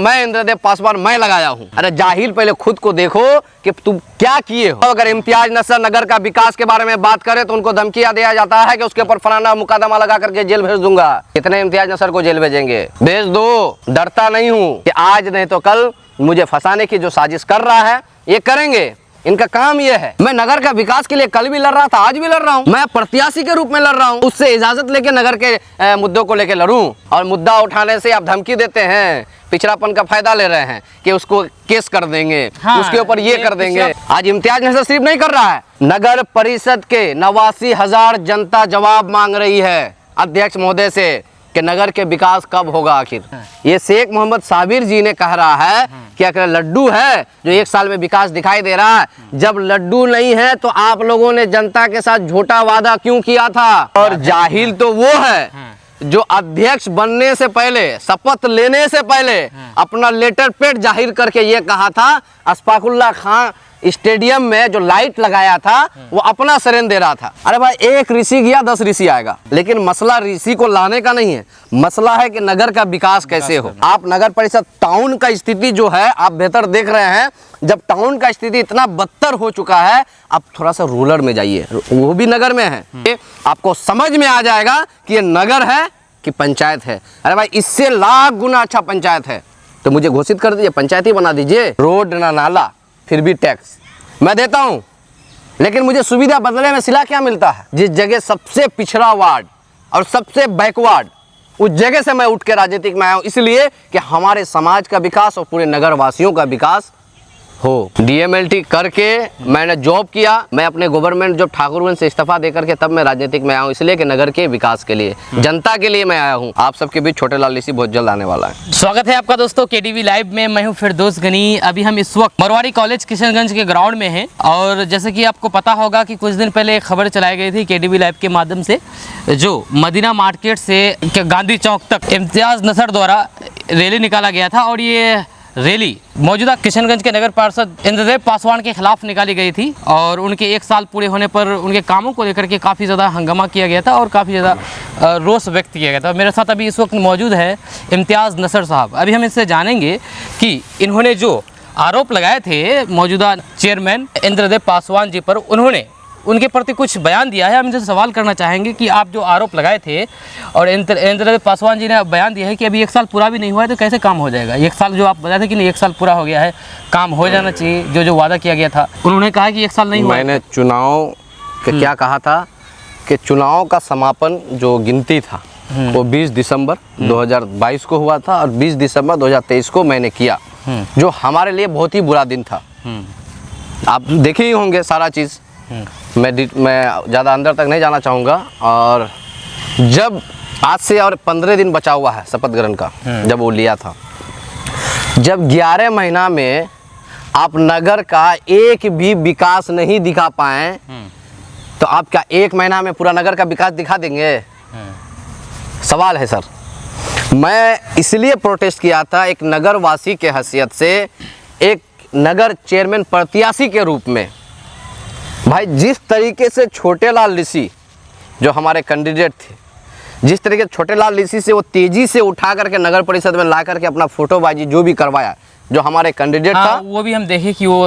मैं इंद्रदेव पासवान मैं लगाया हूँ। अरे जाहिल, पहले खुद को देखो कि तुम क्या किए हो। अगर इम्तियाज नसर नगर का विकास के बारे में बात करे तो उनको धमकियां दिया जाता है कि उसके ऊपर फलाना मुकदमा लगा करके जेल भेज दूंगा। कितने इम्तियाज नसर को जेल भेजेंगे? भेज दो, डरता नहीं हूँ कि आज नहीं तो कल मुझे फंसाने की जो साजिश कर रहा है ये करेंगे। इनका काम ये है। मैं नगर का विकास के लिए कल भी लड़ रहा था, आज भी लड़ रहा हूँ। मैं प्रत्याशी के रूप में लड़ रहा हूँ। उससे इजाजत लेके नगर के मुद्दों को लेके लड़ूं, और मुद्दा उठाने से आप धमकी देते हैं, पिछड़ापन का फायदा ले रहे हैं कि उसको केस कर देंगे, उसके ऊपर ये कर देंगे। आज इम्तियाज नसर सिर्फ नहीं कर रहा है, नगर परिषद के 89,000 जनता जवाब मांग रही है अध्यक्ष महोदय से कि नगर के विकास कब होगा आखिर। ये शेख मोहम्मद साबिर जी ने कह रहा है कि अगर लड्डू है जो 1 साल में विकास दिखाई दे रहा है, जब लड्डू नहीं है तो आप लोगों ने जनता के साथ झूठा वादा क्यों किया था? और जाहिल तो वो है जो अध्यक्ष बनने से पहले, शपथ लेने से पहले अपना लेटर पेड जाहिर करके ये कहा था अशफाकुल्ला खान स्टेडियम में जो लाइट लगाया था वो अपना शरण दे रहा था। अरे भाई, एक ऋषि गया 10 ऋषि आएगा, लेकिन मसला ऋषि को लाने का नहीं है, मसला है कि नगर का विकास कैसे हो। आप नगर परिषद टाउन का स्थिति जो है आप बेहतर देख रहे हैं। जब टाउन का स्थिति इतना बदतर हो चुका है, आप थोड़ा सा रूरल में जाइए, वो भी नगर में है, आपको समझ में आ जाएगा कि ये नगर है कि पंचायत है। अरे भाई, इससे लाख गुना अच्छा पंचायत है, तो मुझे घोषित कर दीजिए, पंचायत ही बना दीजिए। रोड ना नाला, फिर भी टैक्स मैं देता हूं, लेकिन मुझे सुविधा बदले में सिला क्या मिलता है? जिस जगह सबसे पिछड़ा वार्ड और सबसे बैकवर्ड, उस जगह से मैं उठ के राजनीतिक में आया हूं, इसलिए कि हमारे समाज का विकास और पूरे नगर वासियों का विकास हो। DMLT करके मैंने जॉब किया। मैं अपने गवर्नमेंट जॉब ठाकुरगंज से इस्तीफा देकर के तब मैं राजनीतिक में आया हूँ, इसलिए कि नगर के विकास के लिए, जनता के लिए मैं आया हूँ। आप सबके बीच छोटे लाल ऋषि बहुत जल्द आने वाला है। स्वागत है आपका दोस्तों KDV लाइव में। मैं हूँ फिरदौस गनी। अभी हम इस वक्त मरवाड़ी कॉलेज किशनगंज के ग्राउंड में हैं, और जैसे कि आपको पता होगा कि कुछ दिन पहले एक खबर चलाई गई थी KDV लाइव के माध्यम से, जो मदीना मार्केट से गांधी चौक तक इम्तियाज नसर द्वारा रैली निकाला गया था। और ये रैली मौजूदा किशनगंज के नगर पार्षद इंद्रदेव पासवान के खिलाफ निकाली गई थी, और उनके 1 साल पूरे होने पर उनके कामों को लेकर के काफ़ी ज़्यादा हंगामा किया गया था और काफ़ी ज़्यादा रोष व्यक्त किया गया था। मेरे साथ अभी इस वक्त मौजूद है इम्तियाज नसर साहब। अभी हम इससे जानेंगे कि इन्होंने जो आरोप लगाए थे मौजूदा चेयरमैन इंद्रदेव पासवान जी पर, उन्होंने उनके प्रति कुछ बयान दिया है। हम इनसे सवाल करना चाहेंगे कि आप जो आरोप लगाए थे और इंद्रदेव पासवान जी ने बयान दिया है कि अभी 1 साल पूरा भी नहीं हुआ है, तो कैसे काम हो जाएगा? 1 साल जो आप बताए थे कि नहीं 1 साल पूरा हो गया है, काम हो जाना चाहिए, जो वादा किया गया था। उन्होंने कहा कि 1 साल नहीं हुआ। मैंने चुनाव के क्या कहा था कि चुनाव का समापन जो गिनती था वो 20 दिसंबर 2022 को हुआ था, और 20 दिसंबर 2023 को मैंने किया, जो हमारे लिए बहुत ही बुरा दिन था। आप देखे ही होंगे सारा चीज़। मैं ज़्यादा अंदर तक नहीं जाना चाहूँगा। और जब आज से और 15 दिन बचा हुआ है शपथ ग्रहण का, जब वो लिया था, जब 11 महीना में आप नगर का एक भी विकास नहीं दिखा पाए, तो आप क्या 1 महीना में पूरा नगर का विकास दिखा देंगे? सवाल है सर। मैं इसलिए प्रोटेस्ट किया था एक नगर वासी के हैसियत से, एक नगर चेयरमैन प्रत्याशी के रूप में। भाई, जिस तरीके से छोटे लाल ऋषि जो हमारे कैंडिडेट थे, जिस तरीके से छोटे लाल ऋषि से वो तेजी से उठा करके नगर परिषद में ला करके अपना फोटोबाजी जो भी करवाया, जो हमारे कैंडिडेट था, वो भी हम देखे कि वो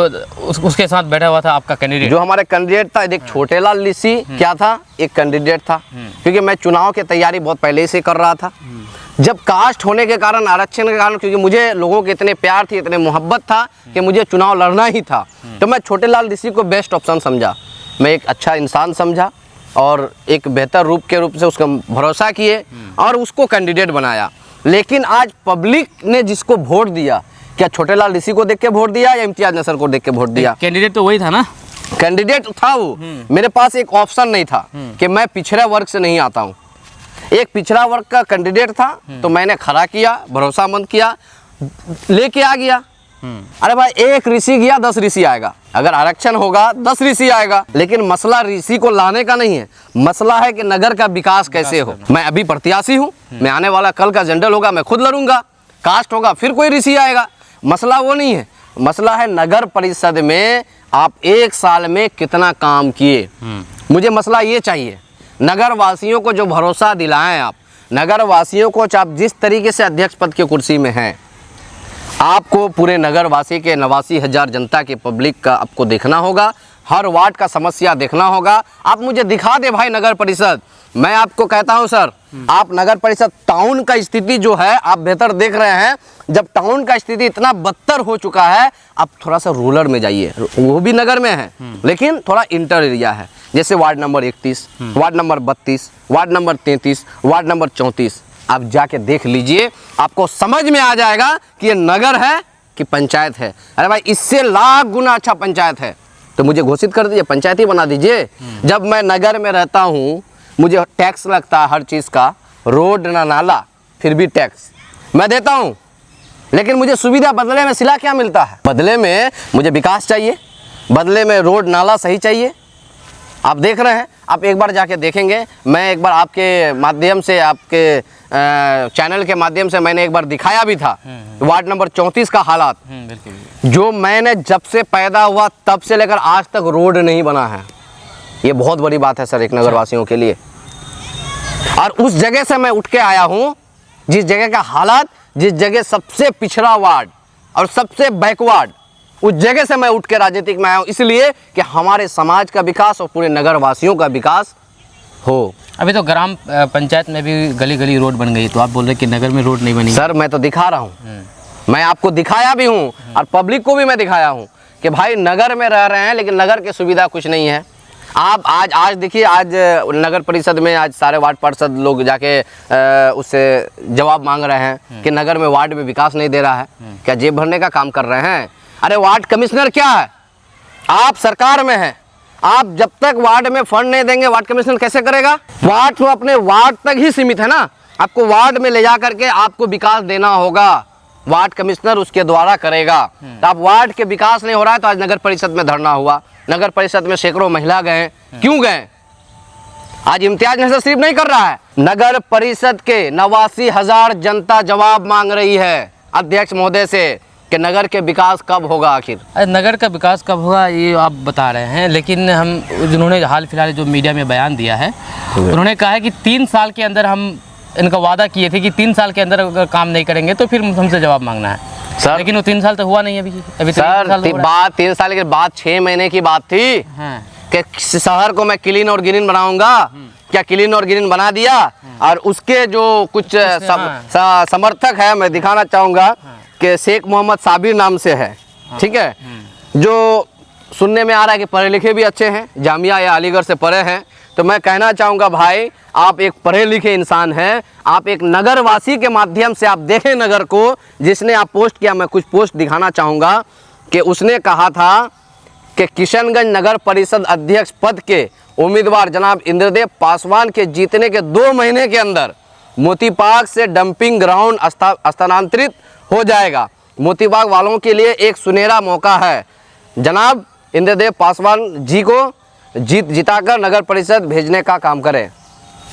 उसके साथ बैठा हुआ था आपका कैंडिडेट, जो हमारे कैंडिडेट था। एक छोटे लाल ऋषि क्या था, एक कैंडिडेट था। क्योंकि मैं चुनाव की तैयारी बहुत पहले से कर रहा था। जब कास्ट होने के कारण, आरक्षण के कारण, क्योंकि मुझे लोगों के इतने प्यार थी, इतने मोहब्बत था कि मुझे चुनाव लड़ना ही था, तो मैं छोटे लाल ऋषि को बेस्ट ऑप्शन समझा। मैं एक अच्छा इंसान समझा और एक बेहतर रूप से उसका भरोसा किए और उसको कैंडिडेट बनाया। लेकिन आज पब्लिक ने जिसको वोट दिया, क्या छोटे लाल ऋषि को देख के वोट दिया या इम्तियाज नसर को देख के वोट दिया? कैंडिडेट तो वही था ना, कैंडिडेट था वो। मेरे पास एक ऑप्शन नहीं था कि मैं पिछड़ा वर्ग से नहीं आता हूँ, एक पिछड़ा वर्ग का कैंडिडेट था, तो मैंने खड़ा किया, भरोसामंद किया, लेके आ गया। अरे भाई, एक ऋषि गया 10 ऋषि आएगा। अगर आरक्षण होगा 10 ऋषि आएगा, लेकिन मसला ऋषि को लाने का नहीं है, मसला है कि नगर का विकास कैसे हो। मैं अभी प्रत्याशी हूँ, मैं आने वाला कल का जनरल होगा, मैं खुद लड़ूंगा। कास्ट होगा फिर कोई ऋषि आएगा, मसला वो नहीं है। मसला है नगर परिषद में आप 1 साल में कितना काम किए। मुझे मसला ये चाहिए, नगर वासियों को जो भरोसा दिलाएं आप, नगर वासियों को आप जिस तरीके से अध्यक्ष पद की कुर्सी में हैं, आपको पूरे नगरवासी के 89,000 जनता के पब्लिक का आपको देखना होगा, हर वार्ड का समस्या देखना होगा। आप मुझे दिखा दे भाई नगर परिषद। मैं आपको कहता हूं सर, आप नगर परिषद टाउन का स्थिति जो है आप बेहतर देख रहे हैं। जब टाउन का स्थिति इतना बदतर हो चुका है, आप थोड़ा सा रूरल में जाइए, वो भी नगर में है लेकिन थोड़ा इंटर एरिया है, जैसे ward number 31, ward number 32, ward number 33, ward number 34। आप जाके देख लीजिए, आपको समझ में आ जाएगा कि ये नगर है कि पंचायत है। अरे भाई इससे लाख गुना अच्छा पंचायत है, तो मुझे घोषित कर दीजिए, पंचायत ही बना दीजिए। जब मैं नगर में रहता हूँ मुझे टैक्स लगता है हर चीज़ का, रोड ना नाला, फिर भी टैक्स मैं देता हूँ, लेकिन मुझे सुविधा बदले में सिला क्या मिलता है? बदले में मुझे विकास चाहिए, बदले में रोड नाला सही चाहिए। आप देख रहे हैं, आप एक बार जाके देखेंगे। मैं एक बार आपके माध्यम से, आपके चैनल के माध्यम से मैंने एक बार दिखाया भी था वार्ड नंबर 34 का हालात, जो मैंने जब से पैदा हुआ तब से लेकर आज तक रोड नहीं बना है। ये बहुत बड़ी बात है सर एक नगरवासियों के लिए। और उस जगह से मैं उठ के आया हूँ, जिस जगह का हालात, जिस जगह सबसे पिछड़ा वार्ड और सबसे बैकवर्ड, उस जगह से मैं उठ के राजनीतिक में आया हूँ, इसलिए कि हमारे समाज का विकास और पूरे नगरवासियों का विकास हो। अभी तो ग्राम पंचायत में भी गली गली रोड बन गई, तो आप बोल रहे कि नगर में रोड नहीं बनी? सर मैं तो दिखा रहा हूँ, मैं आपको दिखाया भी हूँ और पब्लिक को भी मैं दिखाया हूँ कि भाई नगर में रह रहे हैं लेकिन नगर की सुविधा कुछ नहीं है। आप आज देखिए, आज नगर परिषद में आज सारे वार्ड पार्षद लोग जाके उससे जवाब मांग रहे हैं कि नगर में वार्ड में विकास नहीं दे रहा है। क्या जेब भरने का काम कर रहे हैं? अरे वार्ड कमिश्नर क्या है? आप सरकार में हैं, आप जब तक वार्ड में फंड नहीं देंगे वार्ड कमिश्नर कैसे करेगा? वार्ड तो अपने वार्ड तक ही सीमित है ना, आपको वार्ड में ले जा करके आपको विकास देना होगा, वार्ड कमिश्नर उसके द्वारा करेगा। तो आप वार्ड के विकास नहीं हो रहा है तो आज नगर परिषद में धरना हुआ। नगर परिषद में सैकड़ों महिला गए, क्यों गए? आज इम्तियाज नजर सिर्फ नहीं कर रहा है, नगर परिषद के 89,000 जनता जवाब मांग रही है अध्यक्ष महोदय से कि नगर के विकास कब होगा आखिर। नगर का विकास कब होगा ये आप बता रहे हैं, लेकिन हम जिन्होंने हाल फिलहाल जो मीडिया में बयान दिया है उन्होंने कहा है कि 3 साल के अंदर हम इनका वादा किए थे कि 3 साल के अंदर अगर काम नहीं करेंगे तो फिर हमसे जवाब मांगना है सर। लेकिन वो 3 साल तो हुआ नहीं अभी सर, बात 3 साल के बाद 6 महीने की बात थी कि शहर को मैं क्लीन और ग्रीन बनाऊंगा। क्या क्लीन और ग्रीन बना दिया? और उसके जो कुछ समर्थक है, मैं दिखाना चाहूंगा कि शेख मोहम्मद साबिर नाम से है, ठीक है, जो सुनने में आ रहा है कि पढ़े लिखे भी अच्छे हैं, जामिया या अलीगढ़ से पढ़े हैं। तो मैं कहना चाहूँगा भाई, आप एक पढ़े लिखे इंसान हैं, आप एक नगरवासी के माध्यम से आप देखें नगर को। जिसने आप पोस्ट किया, मैं कुछ पोस्ट दिखाना चाहूँगा कि उसने कहा था कि किशनगंज नगर परिषद अध्यक्ष पद के उम्मीदवार जनाब इंद्रदेव पासवान के जीतने के 2 महीने के अंदर मोतीबाग से डंपिंग ग्राउंड स्थानांतरित हो जाएगा। मोतीबाग वालों के लिए एक सुनहरा मौका है, जनाब इंद्रदेव पासवान जी को जिताकर नगर परिषद भेजने का काम करें।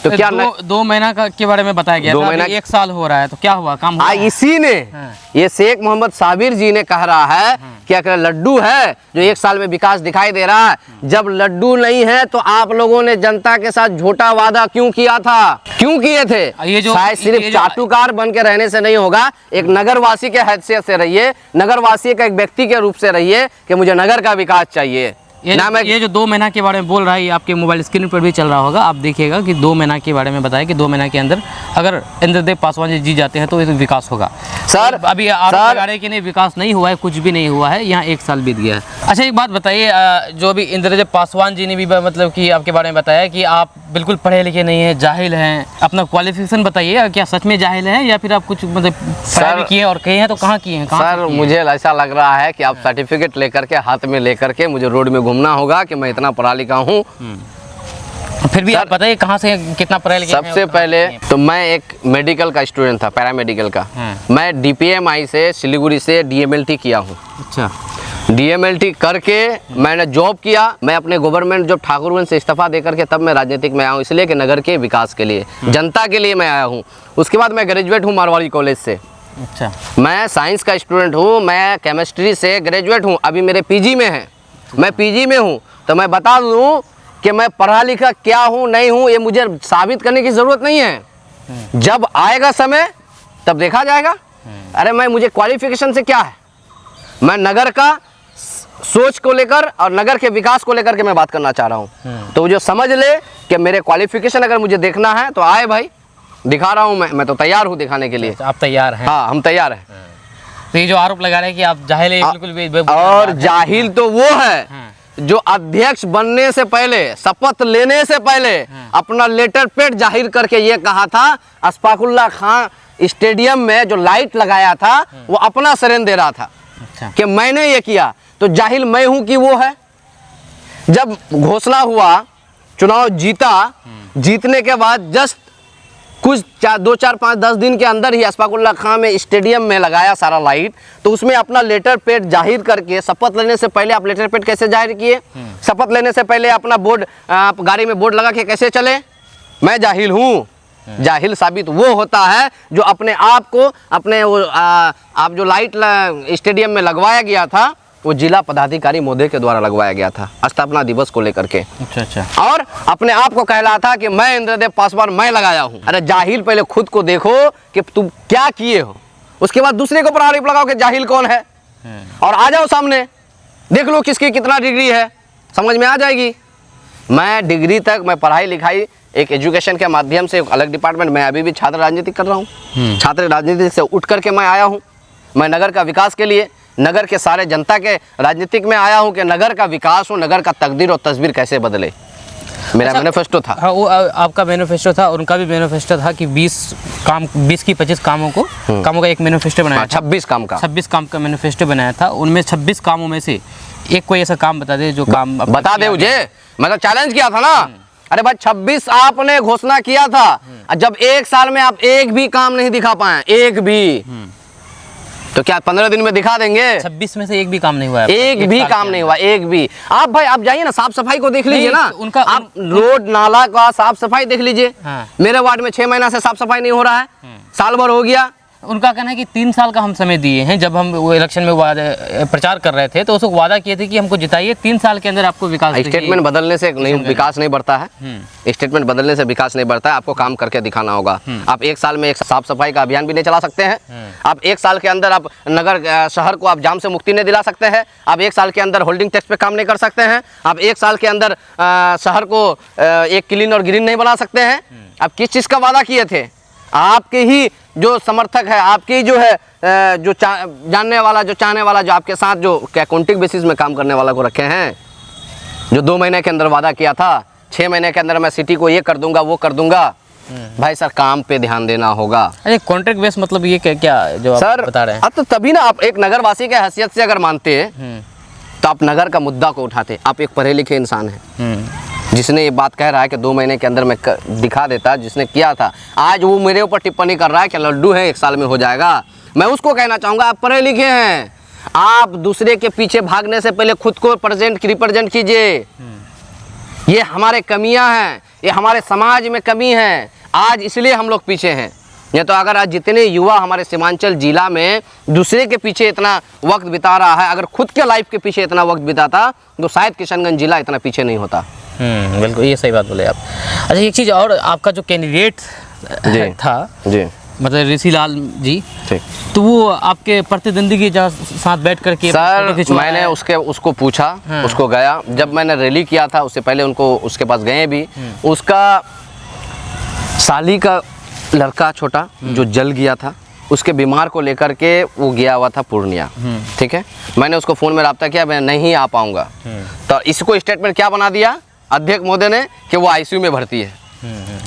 तो क्या 2 महीना का के बारे में बताया गया था, अभी 1 साल हो रहा है, तो क्या हुआ? काम हुआ? इसी ने ये शेख मोहम्मद साबिर जी ने कह रहा है कि अगर लड्डू है जो 1 साल में विकास दिखाई दे रहा है, जब लड्डू नहीं है तो आप लोगों ने जनता के साथ झूठा वादा क्यों किया था? क्यों किए थे? ये जो शायद सिर्फ चाटुकार बन के रहने से नहीं होगा, एक नगरवासी के हैसियत से रहिए, नगरवासी का एक व्यक्ति के रूप से रहिए कि मुझे नगर का विकास चाहिए। ये जो 2 महीना के बारे में बोल रहा है, ये आपके मोबाइल स्क्रीन पर भी चल रहा होगा, आप देखिएगा कि 2 महीना के बारे में बताया कि 2 महीना के अंदर अगर इंद्रदेव पासवान जी जीत जाते हैं तो विकास होगा। सर अभी आरोप लगा रहे हैं कि नहीं, विकास नहीं हुआ है, कुछ भी नहीं हुआ है, यहाँ 1 साल बीत गया है। अच्छा एक बात बताइए, जो अभी इंद्रदेव पासवान जी ने भी मतलब कि आपके बारे में बताया कि आप बिल्कुल पढ़े लिखे नहीं हैं, जाहिल हैं, अपना क्वालिफिकेशन बताइए, क्या सच में जाहिल हैं या फिर आप कुछ मतलब पढ़ाई किए और कहे हैं तो कहाँ किए हैं? सर मुझे ऐसा लग रहा है कि आप सर्टिफिकेट लेकर के हाथ में लेकर के मुझे रोड में घूमना होगा कि मैं इतना पढ़ा लिखा हूँ। फिर भी आप बताइए कहाँ से कितना पढ़े लिखे? सबसे पहले तो मैं एक मेडिकल का स्टूडेंट था, पैरामेडिकल का। मैं DPMI से सिलीगुड़ी से DMLT किया हूँ। अच्छा, DMLT करके मैंने जॉब किया। मैं अपने गवर्नमेंट जॉब ठाकुरगंज से इस्तीफा दे करके तब मैं राजनीतिक में आया हूँ, इसलिए कि नगर के विकास के लिए, जनता के लिए मैं आया हूँ। उसके बाद मैं ग्रेजुएट हूँ मारवाड़ी कॉलेज से। अच्छा, मैं साइंस का स्टूडेंट हूँ, मैं केमिस्ट्री से ग्रेजुएट हूँ, अभी मेरे PG में है, मैं PG में हूँ। तो मैं बता दूँ कि मैं पढ़ा लिखा क्या हूँ नहीं हूँ, ये मुझे साबित करने की ज़रूरत नहीं है। जब आएगा समय तब देखा जाएगा। अरे मैं, मुझे क्वालिफिकेशन से क्या है, मैं नगर का सोच को लेकर और नगर के विकास को लेकर के मैं बात करना चाह रहा हूँ। तो जो समझ ले कि मेरे क्वालिफिकेशन अगर मुझे देखना है तो आए भाई, दिखा रहा हूँ मैं तो तैयार हूँ दिखाने के लिए। आप तैयार हैं? हाँ, हम तैयार हैं। तो ये जो आरोप लगा रहे हैं कि आप जाहिल हैं, बिल्कुल भी और जाहिल तो वो है जो अध्यक्ष बनने से पहले, शपथ लेने से पहले अपना लेटर पेड जाहिर करके ये कहा था, अशफाकुल्लाह खान स्टेडियम में जो लाइट लगाया था वो अपना सरेंडर दे रहा था। अच्छा। कि मैंने ये किया। तो जाहिल मैं हूं कि वो है? जब घोषणा हुआ, चुनाव जीता, जीतने के बाद जस्ट कुछ 2, 4, 5, 10 दिन के अंदर ही अशफाकुल्लाह खान में स्टेडियम में लगाया सारा लाइट। तो उसमें अपना लेटर पेड जाहिर करके, शपथ लेने से पहले आप लेटर पेड कैसे जाहिर किए? शपथ लेने से पहले अपना बोर्ड, गाड़ी में बोर्ड लगा के कैसे चले? मैं जाहिल हूँ। जाहिल साबित वो होता है जो अपने आप को, अपने वो आप जो लाइट स्टेडियम में लगवाया गया था वो जिला पदाधिकारी महोदय के द्वारा लगवाया गया था स्थापना दिवस को लेकर के। अच्छा। और अपने आप को कहला था कि मैं इंद्रदेव पासवान मैं लगाया हूँ। अरे जाहिल, पहले खुद को देखो कि तुम क्या किए हो, उसके बाद दूसरे के ऊपर आरोप लगाओ कि जाहिल कौन है। और आ जाओ सामने, देख लो किसकी कितना डिग्री है, समझ में आ जाएगी। मैं डिग्री तक, मैं पढ़ाई लिखाई एक एजुकेशन के माध्यम से, एक अलग डिपार्टमेंट, मैं अभी भी छात्र राजनीति कर रहा हूँ। छात्र राजनीति से उठ करके मैं आया हूँ। मैं नगर का विकास के लिए, नगर के सारे जनता के राजनीतिक में आया हूँ कि नगर का विकास हो, नगर का तकदीर और तस्वीर कैसे बदले। मेरा मैनिफेस्टो था। हाँ, वो आपका मैनिफेस्टो था, उनका भी मैनिफेस्टो था कि 20 की 25 कामों का एक मैनिफेस्टो बनाया था। 26 काम का 26 काम का मैनिफेस्टो बनाया था। उनमें 26 कामों में से एक कोई ऐसा काम बता दे जो काम बता दे मुझे। मैं तो चैलेंज किया था ना। अरे भाई 26 आपने घोषणा किया था, जब 1 साल में आप एक भी काम नहीं दिखा पाए, एक भी, तो क्या 15 दिन में दिखा देंगे? 26 में से एक भी काम नहीं हुआ है। एक भी काम नहीं हुआ, एक भी। आप भाई आप जाइए ना, साफ सफाई को देख लीजिए ना। उनका आप रोड नाला का साफ सफाई देख लीजिए। हाँ। मेरे वार्ड में 6 महीना से साफ सफाई नहीं हो रहा है, साल भर हो गया। उनका कहना है कि 3 साल का हम समय दिए हैं। जब हम वो इलेक्शन में प्रचार कर रहे थे तो उसको वादा किए थे कि हमको जिताइए, 3 साल के अंदर आपको विकास। स्टेटमेंट बदलने से नहीं, विकास नहीं बढ़ता है। स्टेटमेंट बदलने से विकास नहीं बढ़ता है, आपको काम करके दिखाना होगा। आप 1 साल में एक साफ सफाई का अभियान भी नहीं चला सकते हैं। आप 1 साल के अंदर आप नगर शहर को आप जाम से मुक्ति नहीं दिला सकते हैं। आप 1 साल के अंदर होल्डिंग टैक्स पे काम नहीं कर सकते हैं। आप 1 साल के अंदर शहर को एक क्लीन और ग्रीन नहीं बना सकते हैं। आप किस चीज़ का वादा किए थे? आपके ही जो समर्थक है, आपके जो है जो जानने वाला, जो चाहने वाला, जो आपके साथ जो कॉन्ट्रैक्ट बेसिस में काम करने वाला को रखे हैं, जो 2 महीने के अंदर वादा किया था, 6 महीने के अंदर मैं सिटी को ये कर दूंगा, वो कर दूंगा। भाई सर, काम पे ध्यान देना होगा। अरे कॉन्ट्रैक्ट बेस मतलब ये क्या जो आप सर बता रहे हैं? तो तभी ना, आप एक नगरवासी के हैसियत से अगर मानते तो आप नगर का मुद्दा को उठाते। आप एक पढ़े लिखे इंसान हैं, जिसने ये बात कह रहा है कि 2 महीने के अंदर मैं दिखा देता, जिसने किया था, आज वो मेरे ऊपर टिप्पणी कर रहा है कि लड्डू है 1 साल में हो जाएगा। मैं उसको कहना चाहूँगा, आप पढ़े लिखे हैं, आप दूसरे के पीछे भागने से पहले खुद को रिप्रेजेंट कीजिए। ये हमारे कमियां हैं, ये हमारे समाज में कमी है, आज इसलिए हम लोग पीछे हैं। ये तो अगर आज जितने युवा हमारे सीमांचल जिला में दूसरे के पीछे इतना वक्त बिता रहा है, अगर खुद के लाइफ के पीछे इतना वक्त बिताता तो शायद किशनगंज जिला इतना पीछे नहीं होता। बिल्कुल, ये सही बात बोले आप। अच्छा, एक चीज़ और, आपका जो कैंडिडेट था जी, मतलब ऋषि लाल जी, ठीक, तो वो आपके प्रतिद्वंदी के साथ बैठ करके सर मैंने उसको पूछा। हाँ। उसको गया, जब मैंने रैली किया था उससे पहले उनको उसके पास गए भी। उसका साली का लड़का छोटा जो जल गया था, उसके बीमार को लेकर के वो गया हुआ था पूर्णिया। ठीक है, मैंने उसको फ़ोन में रब्ता किया, मैं नहीं आ पाऊंगा। तो इसको स्टेटमेंट क्या बना दिया अध्यक्ष महोदय ने कि वो आईसीयू में भर्ती है।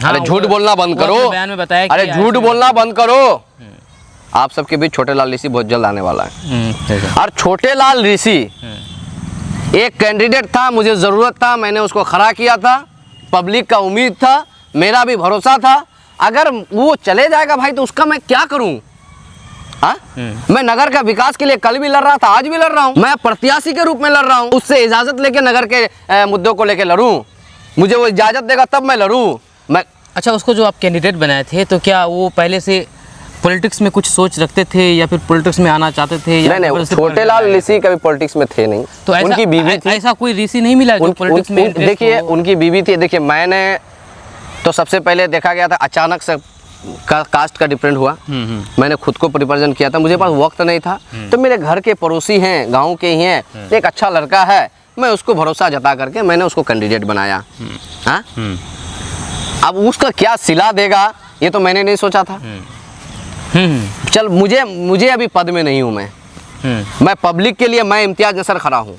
अरे झूठ बोलना बंद करो, बयान में बताया। अरे झूठ बोलना बंद करो। आप सबके बीच छोटे लाल ऋषि बहुत जल्द आने वाला है। और छोटे लाल ऋषि एक कैंडिडेट था, मुझे ज़रूरत था, मैंने उसको खड़ा किया था, पब्लिक का उम्मीद था, मेरा भी भरोसा था। अगर वो चले जाएगा भाई तो उसका मैं क्या करूं? मैं नगर का विकास के लिए कल भी लड़ रहा था, आज भी लड़ रहा हूं। मैं प्रत्याशी के रूप में लड़ रहा हूं, उससे इजाजत लेके नगर के मुद्दों को लेके लड़ूं। मुझे वो इजाजत देगा तब मैं लड़ूं। मैं अच्छा, उसको जो आप कैंडिडेट बनाए थे तो क्या वो पहले से पॉलिटिक्स में कुछ सोच रखते थे या फिर पॉलिटिक्स में आना चाहते थे? नहीं, छोटे लाल ऋषि कभी पॉलिटिक्स में थे नहीं। तो उनकी बीवी थी। ऐसा कोई ऋषि नहीं मिला जो पॉलिटिक्स में? देखिए, उनकी बीवी थी। देखिए, मैंने तो सबसे पहले देखा गया था, अचानक से कास्ट का डिफरेंट हुआ। मैंने खुद को रिप्रेजेंट किया था, मुझे पास वक्त नहीं था, तो मेरे घर के पड़ोसी हैं, गांव के ही हैं, एक अच्छा लड़का है, मैं उसको भरोसा जता करके मैंने उसको कैंडिडेट बनाया। हाँ, अब उसका क्या सिला देगा ये तो मैंने नहीं सोचा था। चल, मुझे अभी पद में नहीं हूँ मैं पब्लिक के लिए, मैं इम्तियाज नसर खड़ा हूँ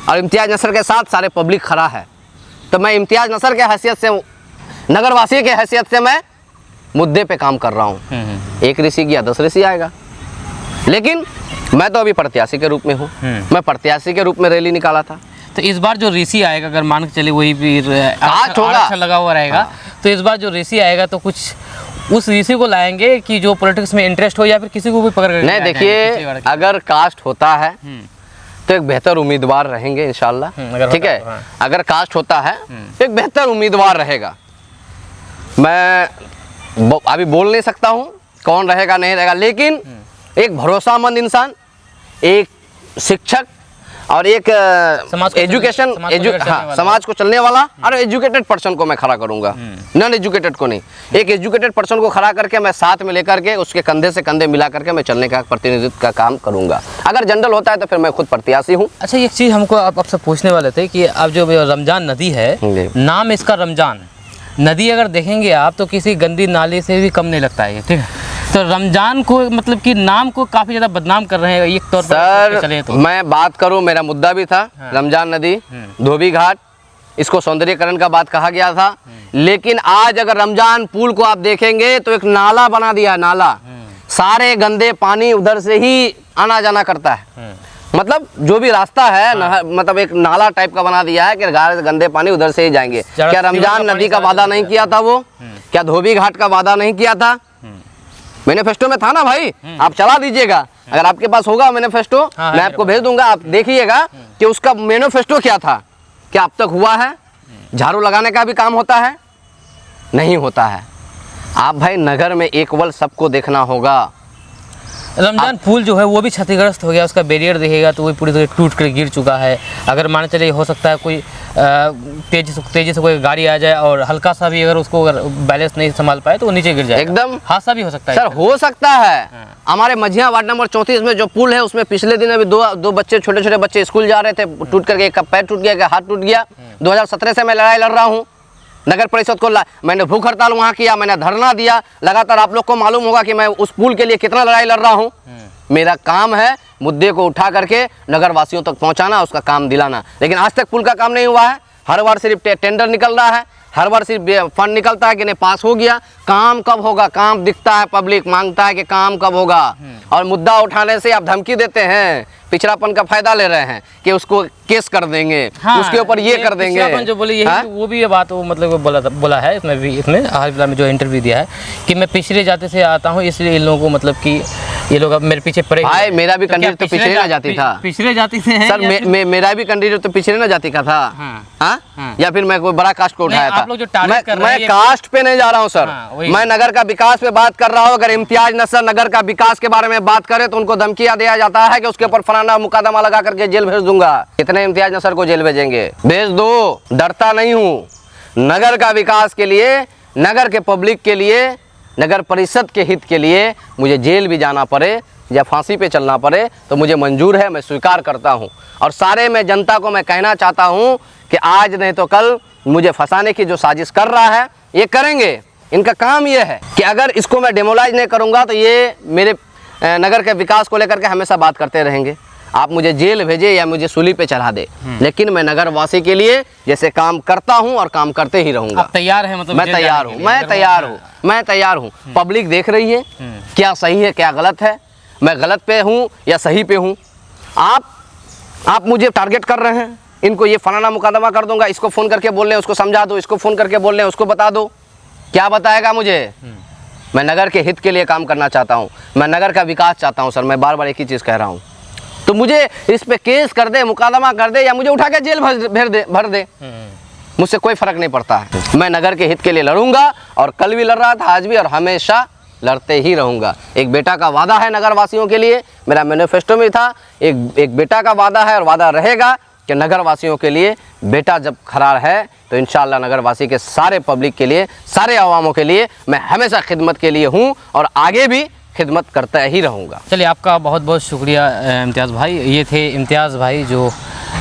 और इम्तियाज नसर के साथ सारे पब्लिक खड़ा है, तो मैं इम्तियाज नसर के हैसियत से, नगरवासी के हैसियत से मैं मुद्दे पे काम कर रहा हूँ। एक ऋषि गया 10 ऋषि आएगा, लेकिन मैं तो अभी प्रत्याशी के रूप में हूँ। मैं प्रत्याशी के रूप में रैली निकाला था। तो इस बार जो ऋषि आएगा, अगर मान के चले वही भी कास्ट होगा, अच्छा लगा हुआ रहेगा, तो इस बार जो ऋषि आएगा तो कुछ उस ऋषि को लाएंगे कि जो पॉलिटिक्स में इंटरेस्ट हो, या फिर किसी को भी पकड़ कर नहीं, देखिए अगर कास्ट होता है तो एक बेहतर उम्मीदवार रहेंगे इंशाल्लाह, ठीक है। अगर कास्ट होता है तो एक बेहतर उम्मीदवार रहेगा। मैं अभी बोल नहीं सकता हूँ कौन रहेगा नहीं रहेगा, लेकिन एक भरोसामंद इंसान, एक शिक्षक और एक एजुकेशन, समाज को चलने वाला और एजुकेटेड पर्सन को मैं खड़ा करूंगा, नॉन एजुकेटेड को नहीं। एक एजुकेटेड पर्सन को खड़ा करके मैं साथ में लेकर के उसके कंधे से कंधे मिला करके मैं चलने का प्रतिनिधित्व का काम करूंगा। अगर जनरल होता है तो फिर मैं खुद प्रत्याशी हूँ। अच्छा, एक चीज़ हमको आपसे पूछने वाले थे कि अब जो रमजान नदी है, नाम इसका रमजान नदी, अगर देखेंगे आप तो किसी गंदी नाले से भी कम नहीं लगता है, ठीक है। तो रमजान को मतलब कि नाम को काफ़ी ज़्यादा बदनाम कर रहे हैं एक तौर पर चले तो। मैं बात करूं, मेरा मुद्दा भी था रमजान नदी, धोबी घाट, इसको सौंदर्यीकरण का बात कहा गया था, लेकिन आज अगर रमजान पुल को आप देखेंगे तो एक नाला बना दिया है, नाला। सारे गंदे पानी उधर से ही आना जाना करता है, मतलब जो भी रास्ता है मतलब एक नाला टाइप का बना दिया है कि गंदे पानी उधर से ही जाएंगे। क्या रमजान नदी का वादा नहीं किया था वो? क्या धोबी घाट का वादा नहीं किया था? मैनिफेस्टो में था ना भाई, आप चला दीजिएगा, अगर आपके पास होगा मैनिफेस्टो मैं आपको भेज दूंगा, आप देखिएगा कि उसका मैनिफेस्टो क्या था, क्या अब तक हुआ है? झाड़ू लगाने का भी काम होता है? नहीं होता है। आप भाई नगर में एक वल सबको देखना होगा। रमजान पुल जो है वो भी क्षतिग्रस्त हो गया, उसका बैरियर देखेगा तो वो पूरी तरह टूट कर गिर चुका है। अगर मान चले हो सकता है कोई तेजी से कोई गाड़ी आ जाए और हल्का सा भी अगर उसको अगर बैलेंस नहीं संभाल पाए तो वो नीचे गिर जाए, एकदम हादसा भी हो सकता है। सर हो सकता है। हमारे मझिया वार्ड नंबर 34 में जो पुल है उसमें पिछले दिन अभी दो बच्चे, छोटे छोटे बच्चे स्कूल जा रहे थे, टूट करके एक का पैर टूट गया, एक हाथ टूट गया। 2017 से मैं लड़ाई लड़ रहा हूँ नगर परिषद को, मैंने भूख हड़ताल वहाँ किया, मैंने धरना दिया लगातार। आप लोग को मालूम होगा कि मैं उस पुल के लिए कितना लड़ाई लड़ रहा हूँ। मेरा काम है मुद्दे को उठा करके नगर वासियों तक पहुँचाना, उसका काम दिलाना, लेकिन आज तक पुल का काम नहीं हुआ है। हर बार सिर्फ टेंडर निकल रहा है, हर बार सिर्फ फंड निकलता है कि नहीं पास हो गया। काम कब होगा? काम दिखता है, पब्लिक मांगता है कि काम कब होगा, और मुद्दा उठाने से आप धमकी देते हैं, पिछड़ापन का फायदा ले रहे हैं कि उसको केस कर देंगे, उसके ऊपर ये कर देंगे। जो बोले यही वो भी ये बात वो मतलब बोला है इसमें हाल फिलहाल में जो इंटरव्यू दिया है कि मैं पिछड़े जाति से आता हूँ, इसलिए इन लोगों को मतलब कि ये लोग अब मेरे पीछे पड़े। भाई मेरा भी कैंडिडेट तो पिछड़े ना जाति था, पिछड़े जाति से है सर। मेरा भी कैंडिडेट तो पिछड़े ना जाति का था। हाँ? या फिर मैं कोई बड़ा कास्ट को उठाया था? मैं कास्ट पे नहीं जा रहा हूँ सर, मैं नगर का विकास पे बात कर रहा हूँ। अगर इम्तियाज नसर नगर का विकास के बारे में बात करे तो उनको धमकियां दिया जाता है कि उसके ऊपर फलाना मुकदमा लगा करके जेल भेज दूंगा। कितने इम्तियाज नसर को जेल भेजेंगे? भेज दो, डरता नहीं हूँ। नगर का विकास के लिए, नगर के पब्लिक के लिए, नगर परिषद के हित के लिए मुझे जेल भी जाना पड़े या फांसी पे चलना पड़े तो मुझे मंजूर है, मैं स्वीकार करता हूँ। और सारे मैं जनता को मैं कहना चाहता हूँ कि आज नहीं तो कल मुझे फंसाने की जो साजिश कर रहा है ये करेंगे। इनका काम ये है कि अगर इसको मैं डेमोलाइज नहीं करूँगा तो ये मेरे नगर के विकास को लेकर के हमेशा बात करते रहेंगे। आप मुझे जेल भेजे या मुझे सूली पे चढ़ा दे, लेकिन मैं नगर वासी के लिए जैसे काम करता हूँ और काम करते ही रहूँगा। तैयार है? मतलब मैं तैयार हूँ, मैं तैयार हूँ। पब्लिक देख रही है क्या सही है क्या गलत है, मैं गलत पे हूँ या सही पे हूँ। आप मुझे टारगेट कर रहे हैं, इनको ये फलाना मुकदमा कर दूंगा, इसको फ़ोन करके बोल लें, उसको समझा दो, इसको फ़ोन करके बोल लें, उसको बता दो। क्या बताएगा मुझे? मैं नगर के हित के लिए काम करना चाहता हूँ, मैं नगर का विकास चाहता हूँ सर। मैं बार बार एक ही चीज़ कह रहा हूँ, तो मुझे इस पे केस कर दे, मुकदमा कर दे, या मुझे उठा के जेल भर दे, मुझसे कोई फ़र्क नहीं पड़ता है। मैं नगर के हित के लिए लड़ूंगा, और कल भी लड़ रहा था, आज भी, और हमेशा लड़ते ही रहूंगा। एक बेटा का वादा है नगर वासियों के लिए, मेरा मैनिफेस्टो में था, एक बेटा का वादा है और वादा रहेगा कि नगर वासियों के लिए बेटा जब खड़ा है तो इंशाअल्लाह नगर वासी के सारे पब्लिक के लिए, सारे अवामों के लिए मैं हमेशा खिदमत के लिए हूँ और आगे भी खिदमत करता ही रहूँगा। चलिए, आपका बहुत बहुत शुक्रिया इम्तियाज़ भाई। ये थे इम्तियाज़ भाई जो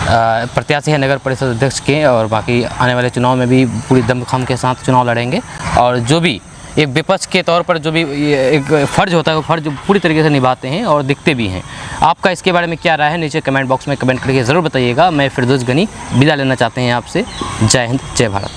प्रत्याशी है नगर परिषद अध्यक्ष के, और बाकी आने वाले चुनाव में भी पूरी दमखम के साथ चुनाव लड़ेंगे, और जो भी एक विपक्ष के तौर पर जो भी एक फ़र्ज़ होता है वो फ़र्ज़ पूरी तरीके से निभाते हैं और दिखते भी हैं। आपका इसके बारे में क्या राय है, नीचे कमेंट बॉक्स में कमेंट करके ज़रूर बताइएगा। मैं फिरदौस गनी विदा लेना चाहते हैं आपसे। जय हिंद, जय भारत।